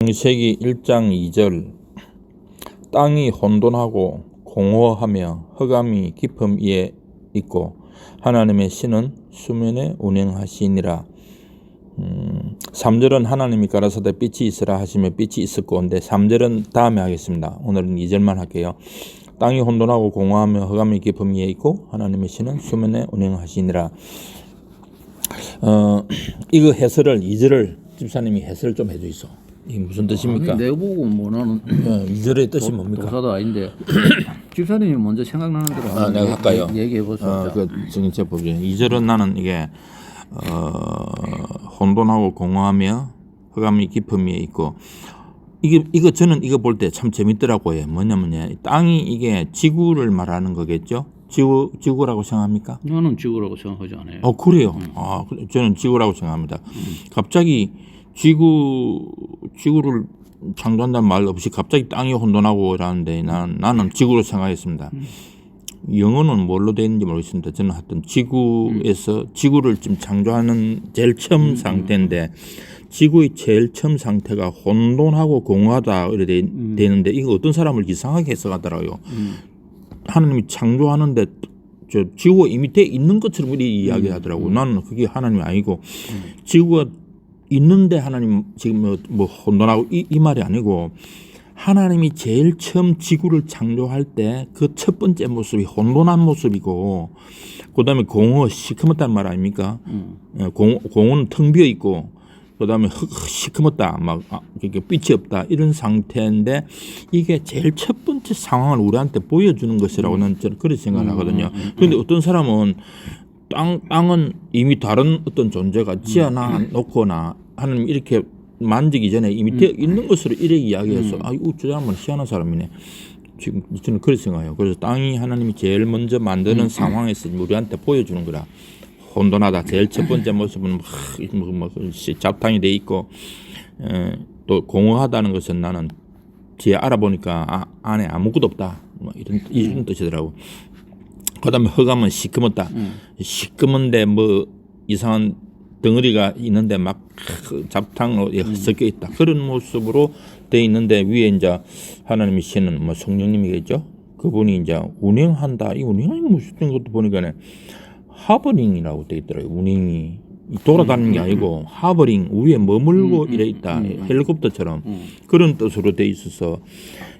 창세기 1장 2절 땅이 혼돈하고 공허하며 흑암이 깊음 위에 있고 하나님의 신은 수면에 운행하시니라. 3절은 하나님이 가라사대 빛이 있으라 하시며 빛이 있었고, 근데 3절은 다음에 하겠습니다. 오늘은 2절만 할게요. 땅이 혼돈하고 공허하며 흑암이 깊음 위에 있고 하나님의 신은 수면에 운행하시니라. 이거 해설을 2절을 집사님이 해설 좀 해주이소. 이게 무슨 뜻입니까? 아니, 내보고 뭐 나는 2절의 뜻이 뭡니까? 도사도 아닌데 집사님이 먼저 생각나는 대로 내가 할까요? 얘기해 보세요. 지금 제 보기에 2절은 나는 이게 혼돈하고 공허하며 흑암이 깊음 위에 있고, 이거 저는 이거 볼 때 참 재밌더라고요. 뭐냐면 땅이 이게 지구를 말하는 거겠죠? 지구라고 생각합니까? 나는 지구라고 생각하지 않아요. 그래요. 저는 지구라고 생각합니다. 갑자기 지구를 창조한다는 말 없이 갑자기 땅이 혼돈하고 이러는데 나는 지구로 생각했습니다. 영어는 뭘로 되어 있는지 모르겠습니다. 저는 하여튼 지구에서 지구를 지금 창조하는 제일 처음 상태인데, 지구의 제일 처음 상태가 혼돈하고 공허하다 이렇게 되는데, 이거 어떤 사람을 이상하게 해석하더라고요. 하나님이 창조하는데 저 지구가 이미 돼 있는 것처럼 이렇게 이야기하더라고. 나는 그게 하나님이 아니고, 지구가 있는데 하나님 지금 뭐 혼돈하고 이 말이 아니고, 하나님이 제일 처음 지구를 창조할 때 그 첫 번째 모습이 혼돈한 모습이고, 그 다음에 공허 시커멓다는 말 아닙니까? 공허는 텅 비어 있고, 그 다음에 시커멓다, 막 빛이 없다, 이런 상태인데, 이게 제일 첫 번째 상황을 우리한테 보여주는 것이라고 저는 그렇게 생각을 하거든요. 그런데 어떤 사람은 땅은 이미 다른 어떤 존재가 지어놔 놓거나 하나님 이렇게 만지기 전에 이미 되어 있는 것으로 이렇게 이야기해서 이거 저 사람은 희한한 사람이네. 지금 저는 그렇게 생각해요. 그래서 땅이 하나님이 제일 먼저 만드는 상황에서 우리한테 보여주는 거라. 혼돈하다. 제일 첫 번째 모습은 잡탕이 돼 있고, 또 공허하다는 것은 나는 뒤에 알아보니까 안에 아무것도 없다. 뭐 이런 뜻이더라고. 그다음에 흑암은 시커멓다. 시커먼데 뭐 이상한 덩어리가 있는데 막 잡탕으로 섞여 있다. 그런 모습으로 돼 있는데, 위에 이제 하나님의 신은 뭐 성령님이겠죠. 그분이 이제 운행한다. 이 운행이 무슨 것도 보니까 하버링이라고 돼 있더라고요. 운행이 돌아다니는 게 아니고 하버링, 위에 머물고 이래 있다. 헬리콥터처럼 그런 뜻으로 돼 있어서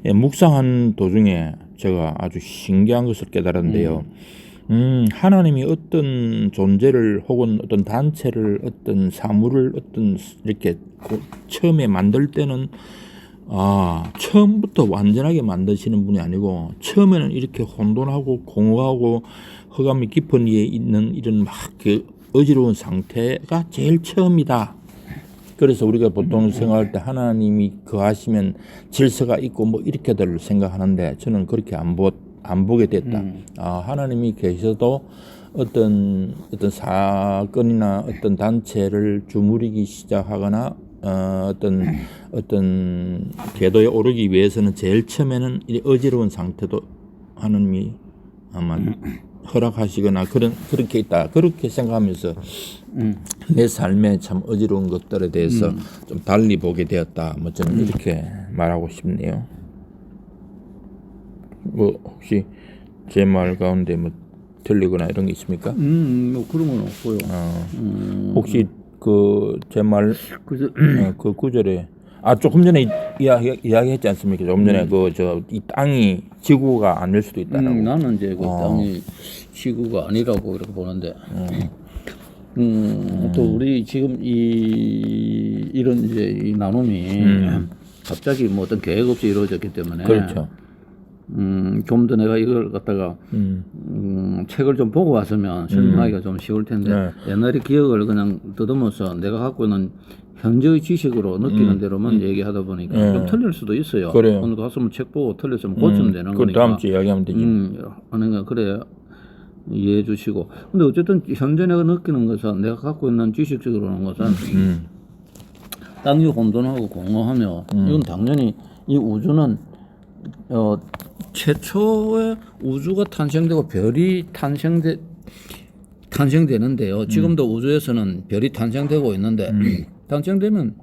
묵상한 도중에 제가 아주 신기한 것을 깨달았는데요. 하나님이 어떤 존재를 혹은 어떤 단체를 어떤 사물을 어떤 이렇게 처음에 만들 때는 처음부터 완전하게 만드시는 분이 아니고, 처음에는 이렇게 혼돈하고 공허하고 흑암이 깊은 위에 있는 이런 막 어지러운 상태가 제일 처음이다. 그래서 우리가 보통 생각할 때 하나님이 거하시면 질서가 있고 뭐 이렇게들 생각하는데, 저는 그렇게 안 보게 됐다. 하나님이 계셔도 어떤 사건이나 어떤 단체를 주무르기 시작하거나 어떤 궤도에 오르기 위해서는 제일 처음에는 이 어지러운 상태도 하나님이 아마 허락하시거나 그렇게 있다. 그렇게 생각하면서 내 삶에 참 어지러운 것들에 대해서 좀 달리 보게 되었다. 뭐 저는 이렇게 말하고 싶네요. 뭐 혹시 제 말 가운데 뭐 틀리거나 이런 게 있습니까? 뭐 그런 건 없고요. 혹시 그 제 말 그 구절에 조금 전에 이야기했지 않습니까? 조금 전에 이 땅이 지구가 아닐 수도 있다라고. 나는 이제 그 땅이 지구가 아니라고 이렇게 보는데, 또 우리 지금 이런 이제 이 나눔이 갑자기 뭐 어떤 계획 없이 이루어졌기 때문에, 그렇죠. 좀 더 내가 이걸 갖다가 책을 좀 보고 왔으면 설명하기가 좀 쉬울 텐데, 옛날의 기억을 그냥 더듬어서 내가 갖고 있는 현재의 지식으로 느끼는 대로만 얘기하다 보니까 좀 틀릴 수도 있어요. 그래요. 오늘 갔으면 책 보고 틀렸으면 고치면 되는 그 거니까. 다음 주에 이야기하면 되지. 그러니까 그래 이해해 주시고. 근데 어쨌든 현재 내가 느끼는 것은, 내가 갖고 있는 지식적으로는 것은 땅이 혼돈하고 공허하며, 이건 당연히 이 우주는 최초의 우주가 탄생되고 별이 탄생되는데요. 지금도 우주에서는 별이 탄생되고 있는데, 탄생되면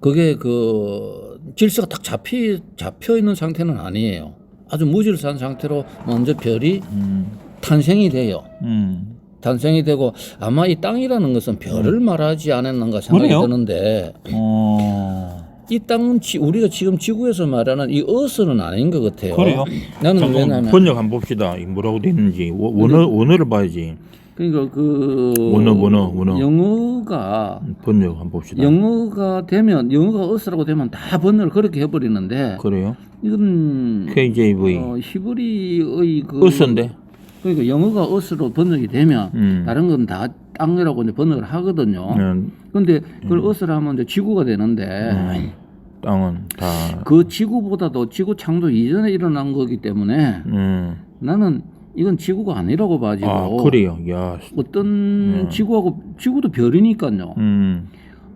그게 그 질서가 딱 잡혀 있는 상태는 아니에요. 아주 무질서한 상태로 먼저 별이 탄생이 돼요. 탄생이 되고 아마 이 땅이라는 것은 별을 말하지 않았는가 생각이 그래요? 드는데 이 땅은 우리가 지금 지구에서 말하는 이 어선은 아닌 것 같아요. 그래요? 나는 잠깐 왜냐하면 번역 한번 봅시다. 이 뭐라고 돼 있는지 원어를 봐야지. 그러니까 그 원어. 영어가 번역 한번 봅시다. 영어가 어스라고 되면 다 번역을 그렇게 해버리는데 그래요? 이건 KJV 히브리의 어선데. 그러니까 영어가 어스로 번역이 되면 다른 건 다 땅이라고 이제 번역을 하거든요. 그런데 그걸 어스라 하면 이제 지구가 되는데 땅은 다 그 지구보다도 지구 창조 이전에 일어난 거기 때문에 나는 이건 지구가 아니라고 봐지고. 아, 그래요. 야. 어떤 지구도 별이니까요.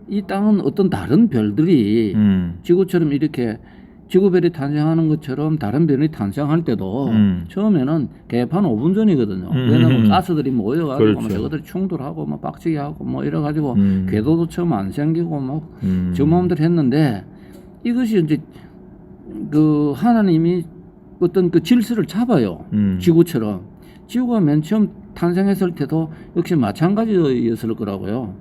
이 땅은 어떤 다른 별들이 지구처럼 이렇게 지구별이 탄생하는 것처럼 다른 별이 탄생할 때도 처음에는 개판 5분 전이거든요. 왜냐하면 가스들이 모여가지고 그렇죠. 뭐 저것들이 충돌하고 뭐 빡치게 하고 뭐 이래가지고 궤도도 처음 안 생기고 막 저 마음대로 했는데 이것이 이제 그 하나님이 어떤 그 질서를 잡아요. 지구처럼. 지구가 맨 처음 탄생했을 때도 역시 마찬가지였을 거라고요.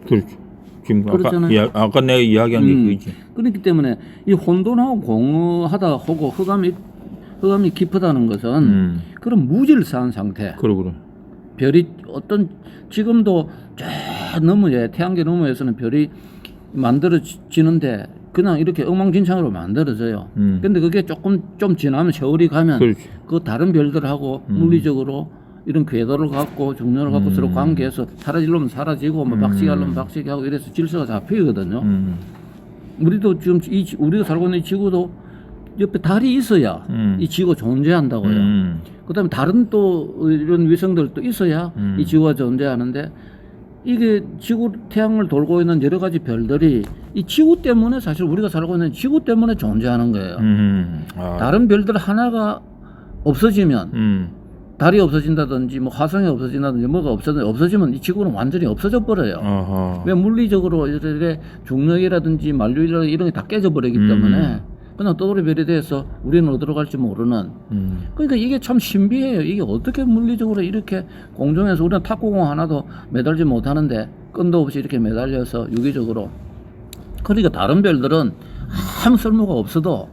그렇죠. 지금 그렇잖아요. 아까 내가 이야기한 게 그거지. 그렇기 때문에 이 혼돈하고 공허하다 하고 흑암이 깊다는 것은 그런 무질서한 상태. 그래. 별이 어떤 지금도 저 너머에 태양계 너머에서는 별이 만들어지는데 그냥 이렇게 엉망진창으로 만들어져요. 근데 그게 좀 지나면 세월이 가면 그렇지. 그 다른 별들하고 물리적으로 이런 궤도를 갖고 중력을 갖고 서로 관계해서 사라지려면 사라지고 뭐 박치기 하려면 박치기 하고 이래서 질서가 잡히거든요. 우리도 지금 우리가 살고 있는 이 지구도 옆에 달이 있어야 이 지구가 존재한다고요. 그다음에 다른 또 이런 위성들도 있어야 이 지구가 존재하는데 이게 태양을 돌고 있는 여러 가지 별들이 이 지구 때문에 사실 우리가 살고 있는 지구 때문에 존재하는 거예요. 다른 별들 하나가 없어지면 달이 없어진다든지 뭐 화성이 없어진다든지 뭐가 없어지면 이 지구는 완전히 없어져 버려요. 왜 물리적으로 이렇게 중력이라든지 만류라든지 이런 게 다 깨져 버리기 때문에 그냥 떠돌이 별이 돼서 우리는 어디로 갈지 모르는. 그러니까 이게 참 신비해요. 이게 어떻게 물리적으로 이렇게 공중에서 우리는 탁구공 하나도 매달지 못하는데 끈도 없이 이렇게 매달려서 유기적으로. 그러니까 다른 별들은 아무 쓸모가 없어도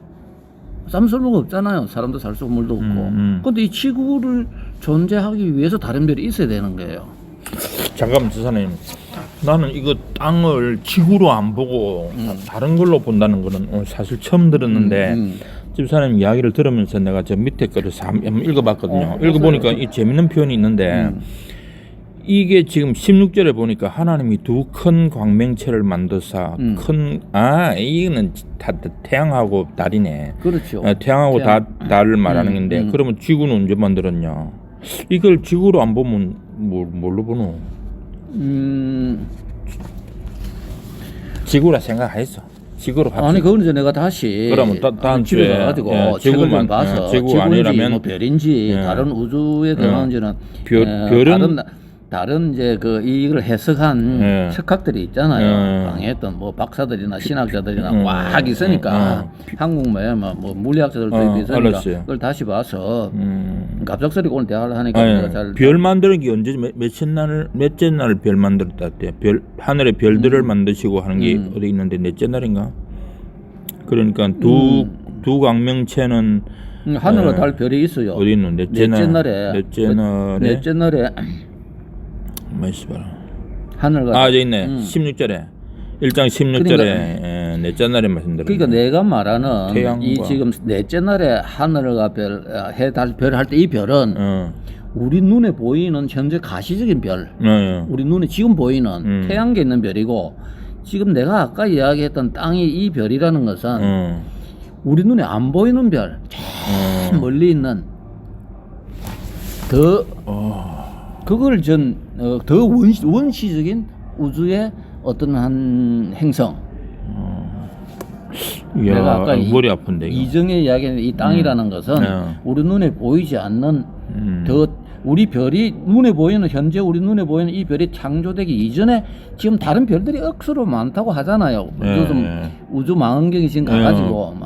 아무 쓸모가 없잖아요. 사람도 살 수 없고 물도 없고. 근데 이 지구를 존재하기 위해서 다른 별이 있어야 되는 거예요. 잠깐만 지사님. 나는 이거 땅을 지구로 안 보고 다른 걸로 본다는 거는 오늘 사실 처음 들었는데 집사님 이야기를 들으면서 내가 저 밑에 거를 한번 읽어봤거든요. 읽어보니까 이 재밌는 표현이 있는데 이게 지금 16절에 보니까 하나님이 두 큰 광명체를 만드사 이거는 태양하고 달이네. 그렇죠. 태양하고 달을 말하는 건데 그러면 지구는 언제 만들었냐? 이걸 지구로 안 보면 뭘로 보노? 지구라 생각했어. 지구로 봤지. 아니 그건 이제 내가 다시 그러면 다음 집에 주에 가가지고 책을 좀 봐서 지구가 아니라면 뭐 별인지 다른 우주에 들어가는지는 별은 다른 이제 그 이걸 해석한 석학들이 있잖아요. 강의했던 뭐 박사들이나 신학자들이나 꽉 있으니까 한국에 뭐 물리학자들도 있으니까 알았어요. 그걸 다시 봐서 갑작스레 오늘 대화를 하니까 내가 잘 별 만드는 게 언제 몇째 날 별 만들었다 때 하늘에 별들을 만드시고 하는 게 어디 있는데 넷째 날인가? 그러니까 두 광명체는 하늘에 달 별이 있어요. 어디 있는 넷째 날에 말씀해라. 하늘과 저 있네. 16절에 1장 16절에 그러니까, 넷째 날에 말씀드렸네. 그러니까 내가 말하는 태양과. 이 지금 넷째 날에 하늘과 해, 달, 별 할 때 이 별은 우리 눈에 보이는 현재 가시적인 별, 우리 눈에 지금 보이는 태양계 있는 별이고 지금 내가 아까 이야기했던 땅이 이 별이라는 것은 우리 눈에 안 보이는 별, 저 멀리 있는 그걸 더 원시적인 우주의 어떤 한 행성. 내가 아까 머리 아픈데 이정의 이야기는 이 땅이라는 것은 우리 눈에 보이지 않는 더 우리 별이 눈에 보이는 현재 우리 눈에 보이는 이 별이 창조되기 이전에 지금 다른 별들이 억수로 많다고 하잖아요. 요즘 우주 망원경이 지금 가가지고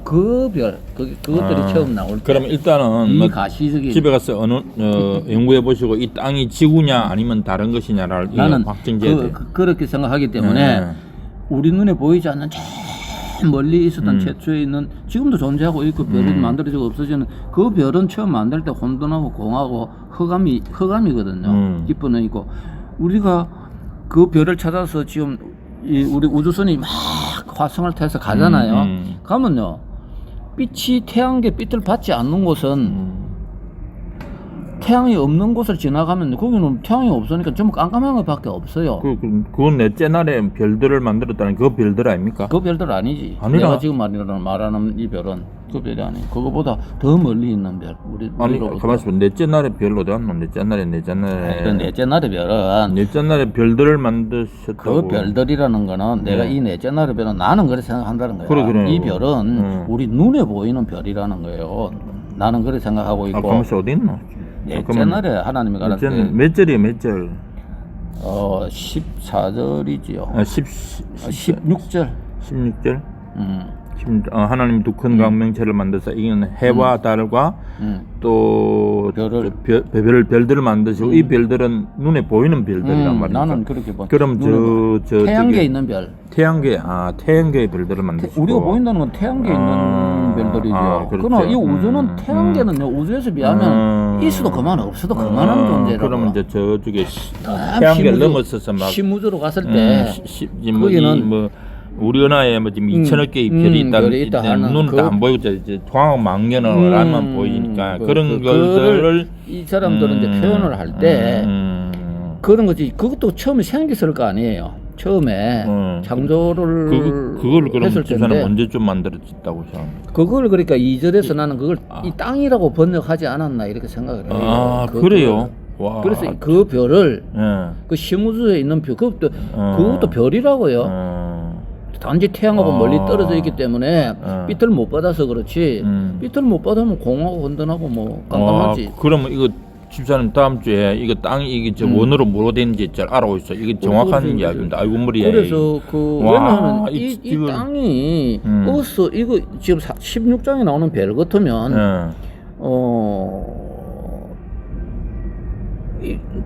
그것들이 처음 나올 때. 그럼 일단은 이 뭐 가시적인 집에 가서 연구해 보시고 이 땅이 지구냐 아니면 다른 것이냐를 나는 확정지어야 돼. 그렇게 생각하기 때문에 우리 눈에 보이지 않는 저 멀리 있었던 최초에 있는 지금도 존재하고 있고 별이 만들어지고 없어지는 그 별은 처음 만들 때 혼돈하고 공하고 흑암이거든요. 깃분은 있고 우리가 그 별을 찾아서 지금 우리 우주선이 막 화성을 타서 가잖아요. 가면요 빛이 태양계 빛을 받지 않는 곳은 태양이 없는 곳을 지나가면 거기는 태양이 없으니까 전부 깜깜한 것밖에 없어요. 그건 넷째 날에 별들을 만들었다는 그 별들 아닙니까? 그 별들 아니지. 아니라? 내가 지금 말하는 이 별은 그 별이 아니에요. 그거보다 더 멀리 있는 별. 아니 가만 있어. 넷째 날에 별 어디 갔노? 넷째 날에 그 넷째 날의 별은 넷째 날에 별들을 만드셨다고. 그 별들이라는 거는 내가 이 넷째 날의 별은 나는 그렇게 생각한다는 거야. 그래. 이 별은 우리 눈에 보이는 별이라는 거예요. 나는 그렇게 생각하고 있고. 가만 있어. 어디 있노? 넷째 날에 하나님이 가라앉게 몇 절이에요? 몇 절? 14절이지요. 16절. 16절? 하나님 두 큰 광명체를 만드사 이건 해와 달과 또 별들을 만드시고 이 별들은 눈에 보이는 별들이란 말입니다. 나는 그렇게 봐. 그럼 저 태양계에 있는 별. 태양계의 별들을 만드시고 우리가 보인다는 건 태양계에 있는 별들이죠. 그렇죠. 그러나 이 우주는 태양계는요 우주에서 비하면 있어도 그만 없어도 그만한 존재라고. 그러면 이제 저쪽에 태양계를 넘어서서 막 심우주로 갔을 때 거기는 우리 은하에 뭐 지금 2천억 개의 별이 있다 눈도 안 보이고 이제 광학망연어라만 보이니까 그런 것들을 이 사람들은 이제 표현을 할 때 그런 거지. 그것도 처음에 생겼을 거 아니에요. 처음에 창조를 그걸 그럼 했을 집사는 텐데 언제쯤 만들어졌다고 생각합니까? 그걸 그러니까 2절에서 나는 그걸 이 땅이라고 번역하지 않았나 이렇게 생각을 해요. 그래요? 와. 그래서 그 별을 그 심우주에 있는 별 그것도 별이라고요. 단지 태양하고 멀리 떨어져 있기 때문에 빛을 못 받아서 그렇지 빛을 못 받으면 공하고 혼돈하고 뭐 깜깜하지. 그러면 이거 집사님 다음 주에 이거 땅이 이게 저 원으로 뭐로 되는지 잘 알아고 있어. 이게 정확한 이야기입니다. 아이고 머리야. 그래서 왜냐하면 이 땅이 어서 이거 지금 16장에 나오는 별 같으면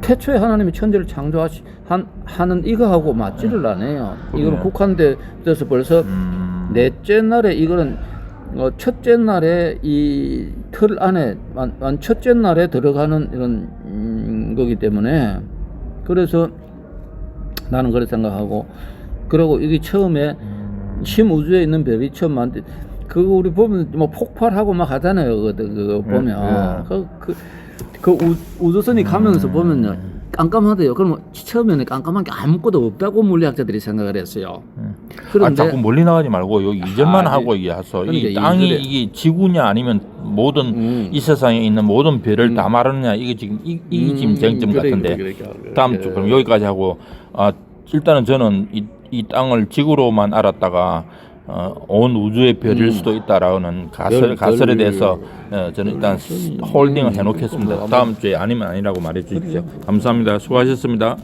태초에 하나님이 천지를 창조하는 이거하고 맞지를 않아요. 이거는 국한돼서 벌써 넷째 날에 이거는 첫째 날에 이 틀 안에 첫째 날에 들어가는 이런 거기 때문에 그래서 나는 그렇게 생각하고 그리고 이게 처음에 심우주에 있는 별이 처음 만든 그거 우리 보면 뭐 폭발하고 막 하잖아요. 그거 보면 우주선이 가면서 보면요 깜깜하대요. 그러면 처음에는 깜깜한 게 아무것도 없다고 물리학자들이 생각을 했어요. 그런데 자꾸 멀리 나가지 말고 여기 이전만 하고 얘기해서 이 땅이 이게 지구냐 아니면 모든 이 세상에 있는 모든 별을 다 말하느냐 이게 지금 이게 지금 쟁점 같은데 다음 주 그럼 여기까지 하고 일단은 저는 이 땅을 지구로만 알았다가 온 우주의 별일 수도 있다라는 가설에 대해서 저는 일단 홀딩을 해놓겠습니다. 다음 주에 아니면 아니라고 말해 주십시오. 감사합니다. 수고하셨습니다.